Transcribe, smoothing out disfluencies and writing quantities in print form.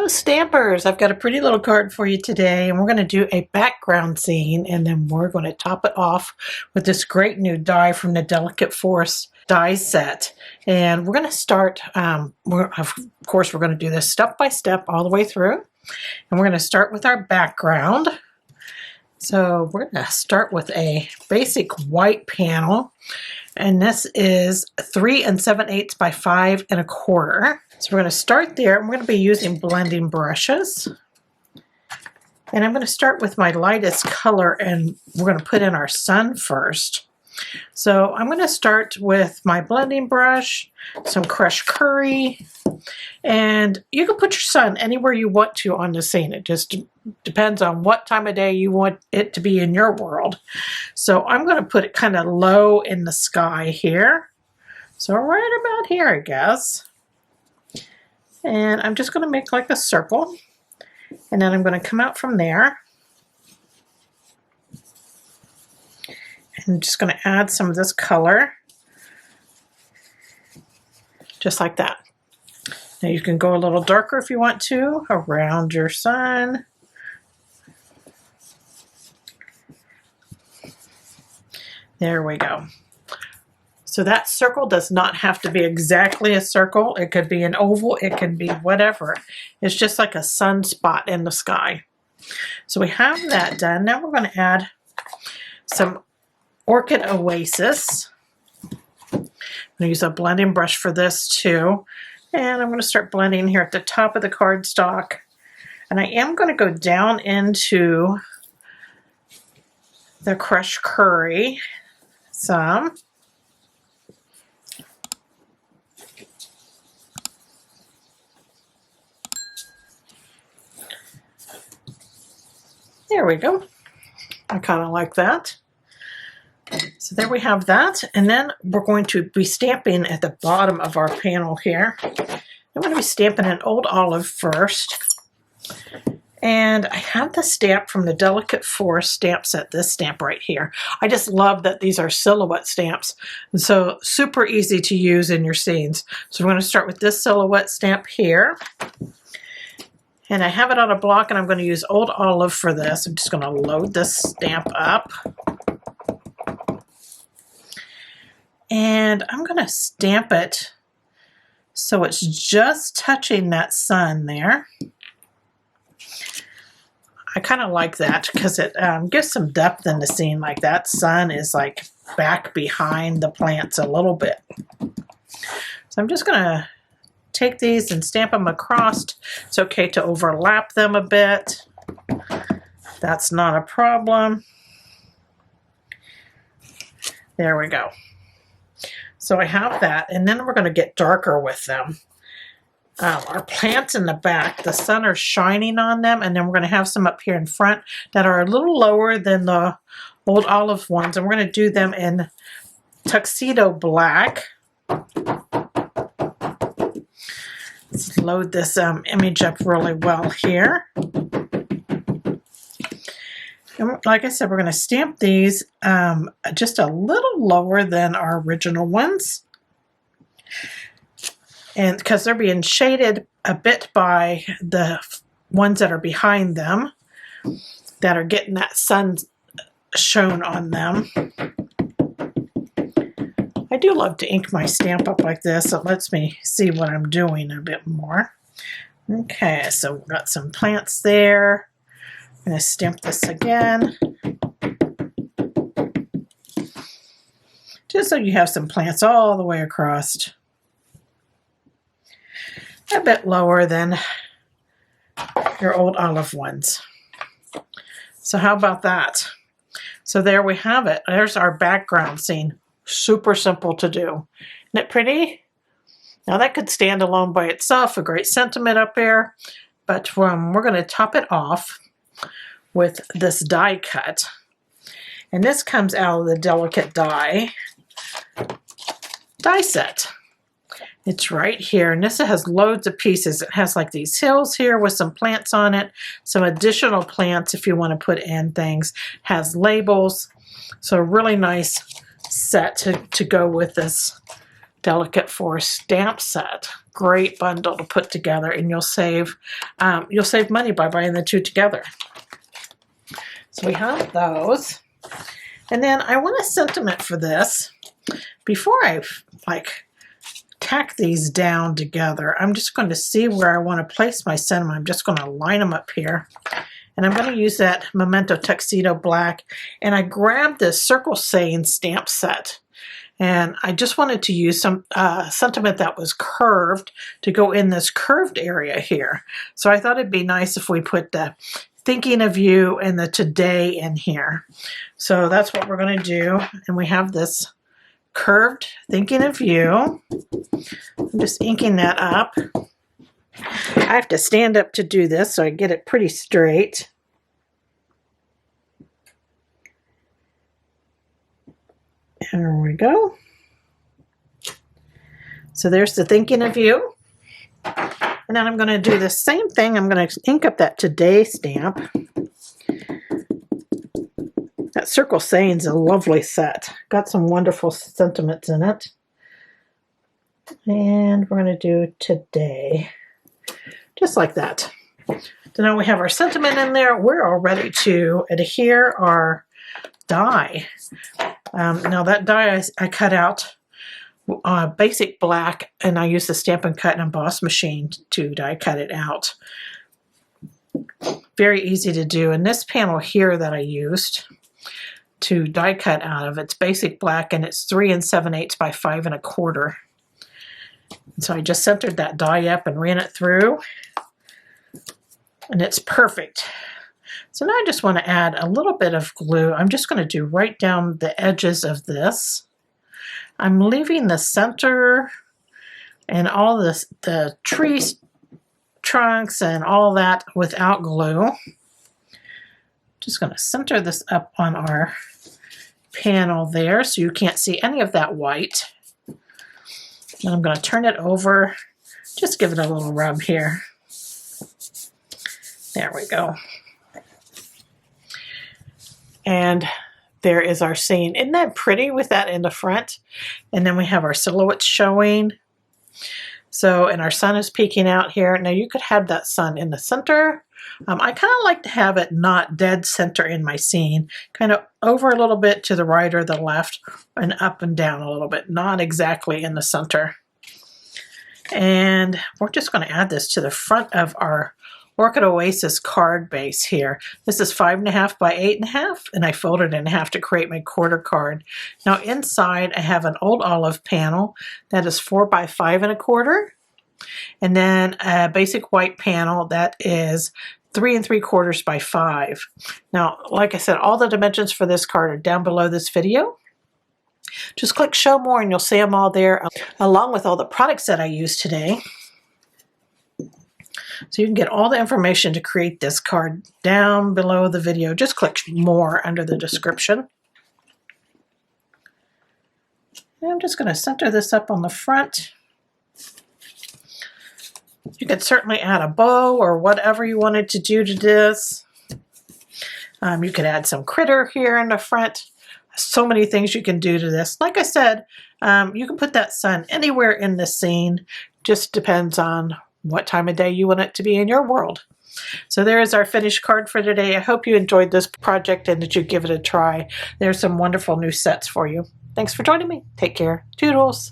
Hello Stampers! I've got a pretty little card for you today, and we're going to do a background scene, and then we're going to top it off with this great new die from the Delicate Force die set. And we're going to start, of course we're going to do this step by step all the way through, and we're going to start with our background. So we're going to start with a basic white panel, and this is 3 7/8 by 5 1/4. So we're going to start there. I'm going to be using blending brushes, and I'm going to start with my lightest color, and we're going to put in our sun first. So I'm going to start with my blending brush, some crushed curry, and you can put your sun anywhere you want to on the scene. It just depends on what time of day you want it to be in your world. So I'm going to put it kind of low in the sky here. So right about here, I guess. And I'm just going to make like a circle, and then I'm going to come out from there. And I'm just going to add some of this color, just like that. Now you can go a little darker if you want to around your sun. There we go. So that circle does not have to be exactly a circle. It could be an oval, it can be whatever. It's just like a sunspot in the sky. So we have that done. Now we're going to add some Orchid Oasis. I'm going to use a blending brush for this too. And I'm going to start blending here at the top of the cardstock. And I am going to go down into the crushed curry some. There we go. I kind of like that. So there we have that. And then we're going to be stamping at the bottom of our panel here. I'm going to be stamping an Old Olive first. And I have the stamp from the Delicate Force stamp set, this stamp right here. I just love that these are silhouette stamps. And so super easy to use in your scenes. So we're going to start with this silhouette stamp here. And I have it on a block, and I'm going to use Old Olive for this. I'm just going to load this stamp up. And I'm going to stamp it so it's just touching that sun there. I kind of like that because it gives some depth in the scene like that. Sun is like back behind the plants a little bit. So I'm just going to take these and stamp them across. It's okay to overlap them a bit. That's not a problem. There we go. So I have that, and then we're going to get darker with them. Our plants in the back, the sun is shining on them, and then we're going to have some up here in front that are a little lower than the Old Olive ones, and we're going to do them in Tuxedo Black. Let's load this image up really well here. And like I said, we're going to stamp these just a little lower than our original ones. And because they're being shaded a bit by the ones that are behind them, that are getting that sun shown on them. I do love to ink my stamp up like this. It lets me see what I'm doing a bit more. Okay, so we've got some plants there. I'm going to stamp this again. Just so you have some plants all the way across. A bit lower than your Old Olive ones. So how about that? So there we have it. There's our background scene. Super simple to do. Isn't it pretty? Now that could stand alone by itself, a great sentiment up there, but we're going to top it off with this die cut. And this comes out of the Delicate die set. It's right here, and this has loads of pieces. It has like these hills here with some plants on it, some additional plants if you want to put in things, has labels. So a really nice set to go with this Delicate Force stamp set. Great bundle to put together, and you'll save money by buying the two together. So we have those. And then I want a sentiment for this. Before I tack these down together, I'm just going to see where I want to place my sentiment. I'm just going to line them up here. And I'm going to use that Memento Tuxedo Black. And I grabbed this Circle Saying stamp set. And I just wanted to use some sentiment that was curved to go in this curved area here. So I thought it'd be nice if we put the Thinking of You and the Today in here. So that's what we're going to do. And we have this curved Thinking of You. I'm just inking that up. I have to stand up to do this so I get it pretty straight. There we go. So there's the Thinking of You. And then I'm going to do the same thing. I'm going to ink up that Today stamp. That Circle Saying is a lovely set. Got some wonderful sentiments in it. And we're going to do Today. Just like that. So now we have our sentiment in there. We're all ready to adhere our die. Now that die I cut out basic black, and I use the Stampin' Cut and Emboss machine to die cut it out. Very easy to do. And this panel here that I used to die cut out of, it's basic black, and it's 3 7/8 by 5 1/4. And so I just centered that die up and ran it through, and it's perfect. So now I just want to add a little bit of glue. I'm just going to do right down the edges of this. I'm leaving the center and all this, the tree trunks and all that without glue. Just going to center this up on our panel there so you can't see any of that white. And I'm going to turn it over. Just give it a little rub here. There we go. And there is our scene. Isn't that pretty with that in the front? And then we have our silhouettes showing. So, and our sun is peeking out here. Now you could have that sun in the center. I kind of like to have it not dead center in my scene. Kind of over a little bit to the right or the left, and up and down a little bit. Not exactly in the center. And we're just going to add this to the front of our Orchid Oasis card base here. This is 5.5 by 8.5, and I folded it in half to create my quarter card. Now inside I have an old olive panel that is 4 by 5 1/4, and then a basic white panel that is 3 3/4 by 5. Now, like I said, all the dimensions for this card are down below this video. Just click Show More and you'll see them all there, along with all the products that I used today. So you can get all the information to create this card down below the video. Just click More under the description. And I'm just going to center this up on the front. You could certainly add a bow or whatever you wanted to do to this. You could add some critter here in the front. So many things you can do to this. Like I said, you can put that sun anywhere in the scene. Just depends on what time of day you want it to be in your world. So there is our finished card for today. I hope you enjoyed this project and that you give it a try. There's some wonderful new sets for you. Thanks for joining me. Take care. Toodles.